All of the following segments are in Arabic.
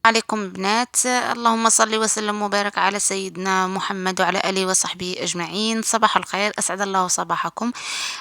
عليكم بنات، اللهم صل وسلم وبارك على سيدنا محمد وعلى آله وصحبه أجمعين. صباح الخير، أسعد الله صباحكم.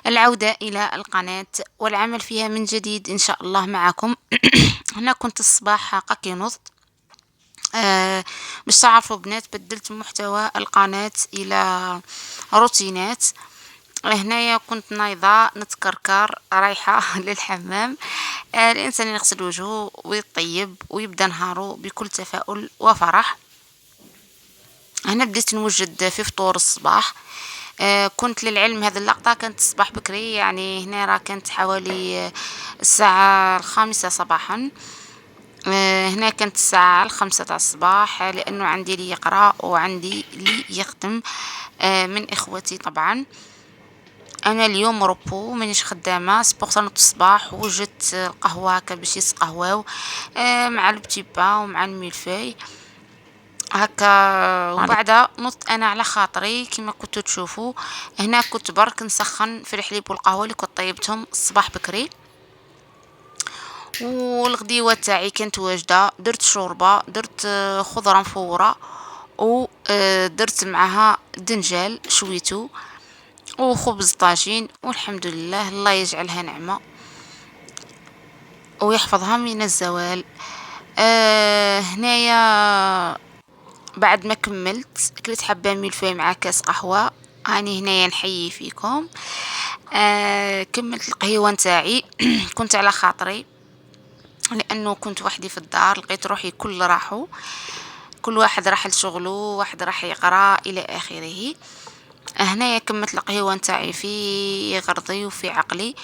العودة إلى القناة والعمل فيها من جديد إن شاء الله معكم. هنا كنت الصباح قاكي نوض. باش تعرفوا بنات، بدلت محتوى القناة إلى روتينات. هنايا كنت نايضة نتكركر رايحة للحمام. الإنسان يغسل وجهه ويطيب ويبدأ نهاره بكل تفاؤل وفرح. هنا بديت نوجد في فطور الصباح. كنت للعلم هذه اللقطة كانت الصباح بكري، يعني هنا راه كانت حوالي الساعة 5 صباحا. هنا كانت الساعة 5 تاع الصباح، لأنه عندي لي يقرأ وعندي لي يخدم. من إخوتي طبعا. انا اليوم روبو مانيش خدامه، سبوغ نوض الصباح وجدت القهوه هكا باش يسقهواو مع البتيبا ومع الميلفاي هكا. وبعدها نضت انا على خاطري كما كنتو تشوفوا. هنا كنت برك نسخن في الحليب والقهوه اللي كنت طيبتهم الصباح بكري. والغديوه تاعي كانت واجده، درت شوربه، درت خضره مفوره، ودرت معها دنجال شويتو وخبز طاجين، والحمد لله الله يجعلها نعمة ويحفظها من الزوال. هنايا بعد ما كملت كلت حبة ملفي مع كاس قهوة. هاني هنايا نحيي فيكم. كملت القهوة نتاعي. كنت على خاطري لأنه كنت وحدي في الدار، لقيت روحي كل واحد راح لشغله، واحد راح يقرأ إلى آخره. هنايا كملت القهوة نتاعي في غرضي وفي عقلي.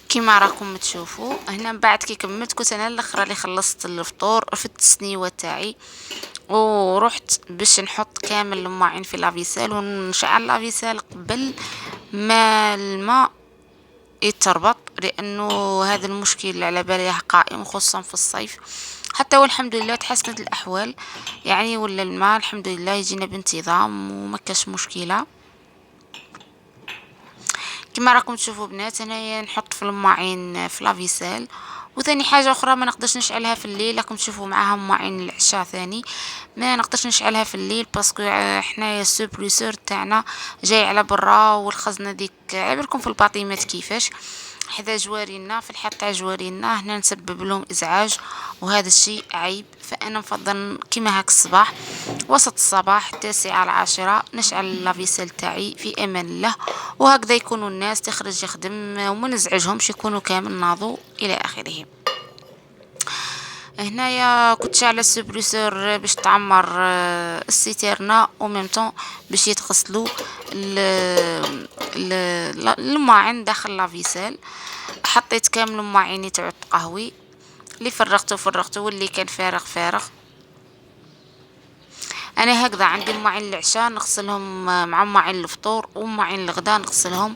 كيما راكم تشوفوا هنا، بعد كي كملت كنت انا الاخرى اللي خلصت الفطور، رفدت السنيوه تاعي ورحت باش نحط كامل الماعين في لافيسيل ونشعل لافيسيل قبل ما الماء يتربط، لانه هذا المشكل على بالي قائم خصوصا في الصيف. حتى والحمد لله تحسنت الاحوال، يعني ولا الماء الحمد لله يجينا بانتظام وما كاش مشكله. كما راكم تشوفوا بنات، انايا نحط في الماعين في لافيسيل. وثاني حاجه اخرى ما نقدرش نشعلها في الليل، راكم تشوفوا معاها ماعين العشاء ثاني. ما نقدرش نشعلها في الليل باسكو حنايا السوبريسور تاعنا جاي على برا، والخزنه ديك عبركم في الباطيمات كيفاش حذا جوارينا في الحيط تاع جوارينا، هنا نسبب لهم ازعاج وهذا الشيء عيب. فانا نفضل كيما هاك الصباح، وسط الصباح 9 على 10 نشعل لافيسيل تاعي في امان الله، وهكذا يكونوا الناس تخرج يخدم وما نزعجهمش، يكونوا كامل ناضوا الى اخره. هنايا كنت شاعله السبريسور باش تعمر السيتيرنا، وميم طون باش يتغسلوا الماعن داخل لافيسيل. حطيت كامل الماعيني تاع القهوي، اللي فرغته واللي كان فارغ. انا هكذا عندي مواعين العشاء نغسلهم مع مواعين الفطور، ومواعين الغداء نغسلهم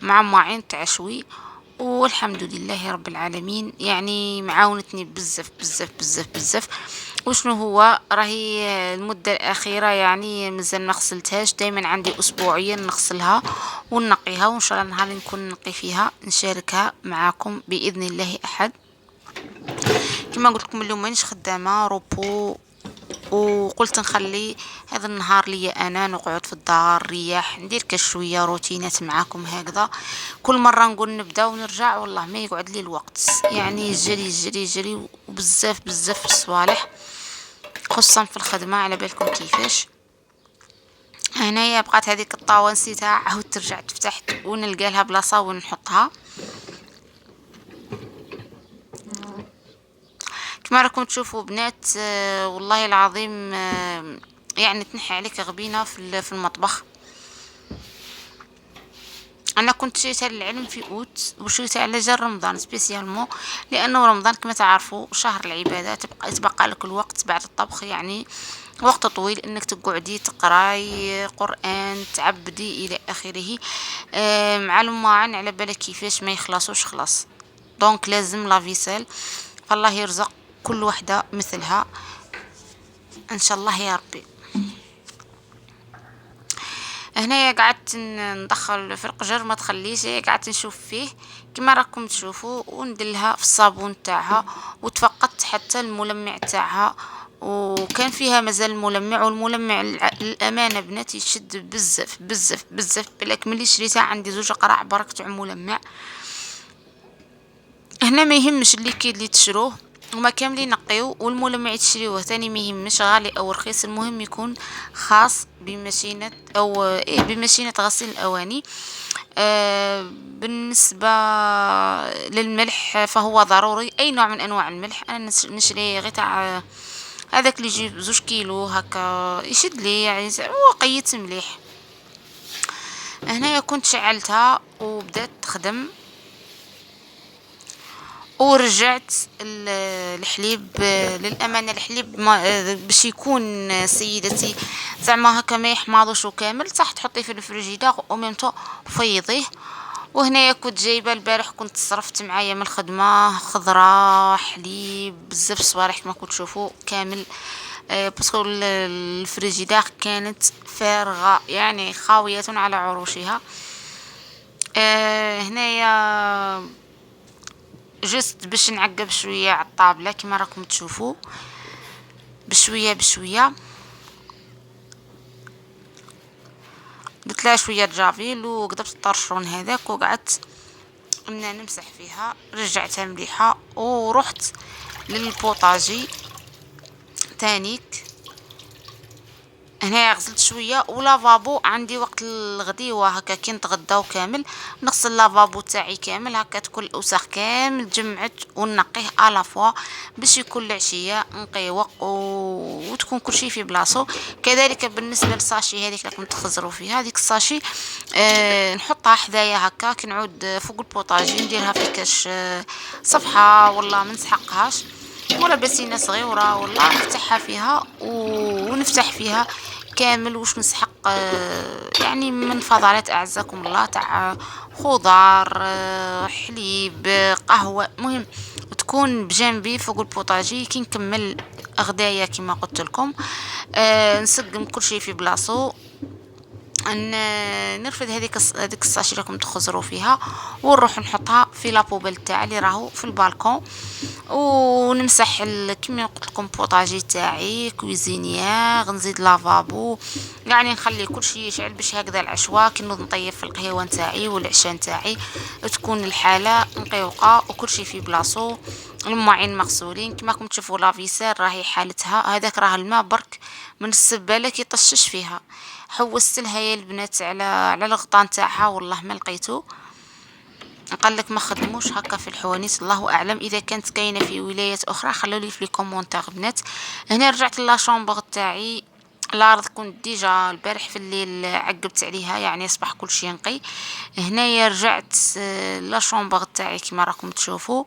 مع مواعين تعشوي. والحمد لله رب العالمين، يعني معاونتني بزاف بزاف بزاف بزاف. وشنو هو راهي المدة الأخيرة يعني مازال ما غسلتهاش، دايما عندي أسبوعيا نغسلها ونقيها، وإن شاء الله نهار نكون نقي فيها نشاركها معاكم بإذن الله أحد. كما قلت لكم اليوم مانيش خدامة، روبو، وقلت نخلي هذا النهار ليا انا نقعد في الدار رياح، ندير كشويه روتينات معاكم هكذا. كل مره نقول نبدا ونرجع، والله ما يقعد لي الوقت، يعني جري جري جري وبزاف بزاف الصوالح، خصوصا في الخدمه على بالكم كيفاش. هنايا بقات هذيك الطاوه نسيتها، عاود ترجع تفتح ونلقى لها بلاصه وين نحطها. كما راكم تشوفوا بنات، والله العظيم يعني تنحي عليك غبينة في المطبخ. انا كنت شريتها للعلم في اوت، وشريتها على جال رمضان سبيسيالمون، لانه رمضان كما تعرفوا شهر العبادة، يتبقى لك الوقت بعد الطبخ، يعني وقت طويل انك تقعدي تقراي قران تعبدي الى اخره. مع الماعن على بالك كيفاش ما يخلصوش خلاص، دونك لازم لافيسيل. فالله يرزق كل وحده مثلها ان شاء الله يا ربي. هنايا قعدت ندخل في القجر، ما تخليش، قعدت نشوف فيه كما راكم تشوفوا، وندلها في الصابون تاعها، وتفقدت حتى الملمع تاعها، وكان فيها مازال الملمع، والملمع الامانه بنات يشد بزاف بزاف بزاف. بالك ملي شريتها عندي زوج قراع برك تاع ملمع. هنا ما يهمش الليكيد اللي تشروه، هما كاملين نقيو، والملمع تشريوه ثاني ما يهمش غالي او رخيص، المهم يكون خاص بماشينة او بماشينة غسيل الاواني. بالنسبة للملح فهو ضروري، اي نوع من انواع الملح. انا نشري غير تاع هذاك اللي يجيب 2 كيلو هكا، يشد لي يعني وقية مليح. هنايا كنت شعلتها وبدات تخدم، ورجعت الحليب. للأمانة الحليب ما باش يكون سيدتي زعما هكا ما يحماضوش كامل، صح تحطيه في الفريجيدار او ميم طون فيضيه. وهنايا كنت جايبه البارح، كنت صرفت معايا من الخدمه خضره حليب بزاف صوالح كما كنت تشوفوا كامل. باسكو الفريجيدار كانت فارغه يعني خاويه على عروشها. هنايا جست باش نعقب شويه على الطابله كما راكم تشوفوا، بشويه بشويه. درت لها شويه جافيل وقدرت الطرشون هذاك، وقعدت نمسح فيها، رجعتها مليحه. ورحت للبوطاجي تانيك. هنا غسلت شويه، ولافابو عندي وقت الغديوه هكا كي نتغداو كامل نغسل لافابو تاعي كامل هكا، تكون الاوساخ كامل جمعت ونقيه على فوا باش يكون العشيه نقيوق وتكون كل شيء في بلاصو. كذلك بالنسبه للساشي هذيك راكم تخزروا فيها، هذيك الساشي نحطها حذايا هكا كي نعود فوق البوطاجي، نديرها في كاش صفحه والله ما نسحقهاش، ولا بسينة صغيرة والله نفتحها فيها ونفتح فيها كامل واش نسحق. يعني من فضلات اعزكم الله تاع خضار، حليب، قهوة، مهم تكون بجانبي فوق البوطاجي كي نكمل غدايا كما قلت لكم. نسقم كل شيء في بلاصو، نرفد هذيك الساشي راكم تخزروا فيها، ونروح نحطها في لابوبيل تاعي اللي راهو في البالكون. ونمسح كما قلت لكم بوطاجي تاعي كويزينيير، نزيد لافابو، يعني نخلي كل شيء يشعل باش هكذا العشوة كي نوض نطيب في القهوه نتاعي والعشاء نتاعي تكون الحاله مقيوقه وكل شيء في بلاصو. المواعين مغسولين كما راكم تشوفوا، لافيسير راهي حالتها، هذاك راه الماء برك من السباله كي طشش فيها. حوست لها يا البنات على الغطاء نتاعها والله ما لقيتو. قال لك ما خدموش هكا في الحوانيت، الله اعلم اذا كانت كاينه في ولايات اخرى خلوا لي في لي كومونتير بنات. هنا رجعت لا شومبر تاعي، الارض كنت ديجا البارح في الليل عقبت عليها يعني اصبح كل شيء نقي. هنايا رجعت لا شومبر تاعي كما راكم تشوفوا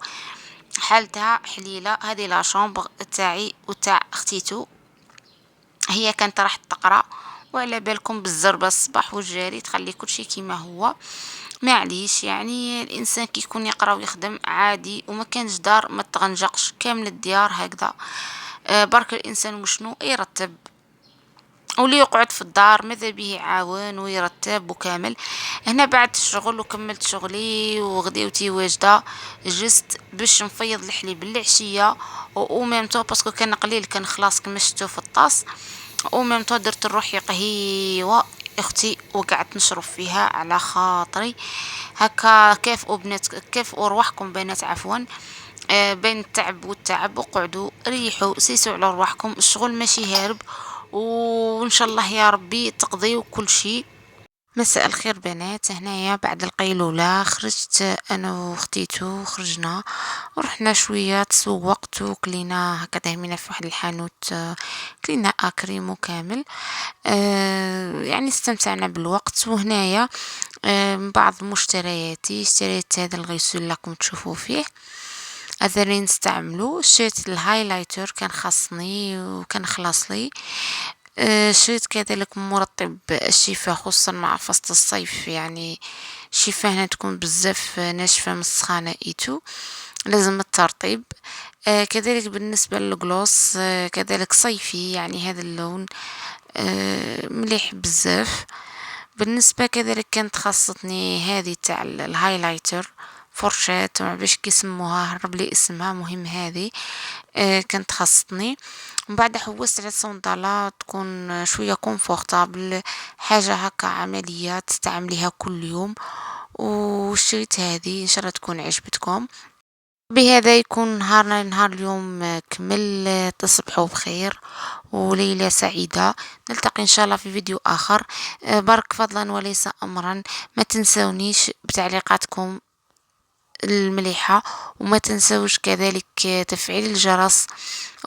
حالتها حليله. هذه لا شومبر تاعي وتاع اختيتو، هي كانت راح تقرا، وعلى بالكم بالزربة الصباح والجاري تخلي كل شيء كما هو. معليش يعني الانسان كي يكون يقرا ويخدم عادي، وما كانش دار ما تغنجقش كامل الديار هكذا. برك الانسان وشنو يرتب، واللي يقعد في الدار ماذا به يعاون ويرتب وكامل. هنا بعد الشغل وكملت شغلي وغديوتي واجده، جست باش نفيض الحليب العشيه، و ميم طون باسكو كان قليل كان خلاص كما شفتو في الطاس، و ميم طون درت لروحي قهيوه اختي وقعدت نشرب فيها على خاطري هكا. كافئوا بنات، كافئوا رواحكم بنات عفوا. بين التعب والتعب وقعدوا ريحوا سيسوا على رواحكم، الشغل ماشي هارب، وان شاء الله يا ربي تقضيوا كل شيء. مساء الخير بنات، هنايا بعد القيلولة خرجت انا وختيتو، خرجنا ورحنا شوية تسوقت وكلينا هكا داهمينا في واحد الحانوت، كلينا اكريمو كامل. يعني استمتعنا بالوقت. وهنايا من بعض مشترياتي اشتريت هذا الغسول اللي راكم تشوفوا فيه، هذا اللي نستعملو. شريت الهايلايتر كان خاصني وكان خلاص لي. شريت كذلك مرطب الشفاه خصوصا مع فصل الصيف، يعني الشفاه هنا تكون بزاف ناشفة من السخانة ايتو لازم الترطيب. كذلك بالنسبة للجلوس كذلك صيفي، يعني هذا اللون مليح بزاف. بالنسبة كذلك كانت خاصتني هذه تاع الهايلايتر فرشاة باش كيسموها، هرب لي اسمها، مهم هذه كانت خاصتني. من بعد حوست على صندالة تكون شوية كومفورتابل، حاجة هكا عملية تستعمليها كل يوم، وشريت هذه إن شاء الله تكون عجبتكم. بهذا يكون نهارنا نهار اليوم كمل. تصبحوا بخير وليلة سعيدة. نلتقي إن شاء الله في فيديو آخر. برك فضلا وليس أمرا، ما تنسونيش بتعليقاتكم المليحة، وما تنسوش كذلك تفعيل الجرس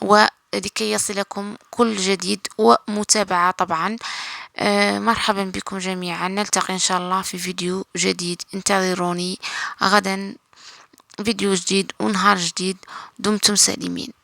ولكي يصلكم كل جديد ومتابعة طبعا. مرحبا بكم جميعا، نلتقي إن شاء الله في فيديو جديد، انتظروني غدا فيديو جديد ونهار جديد. دمتم سالمين.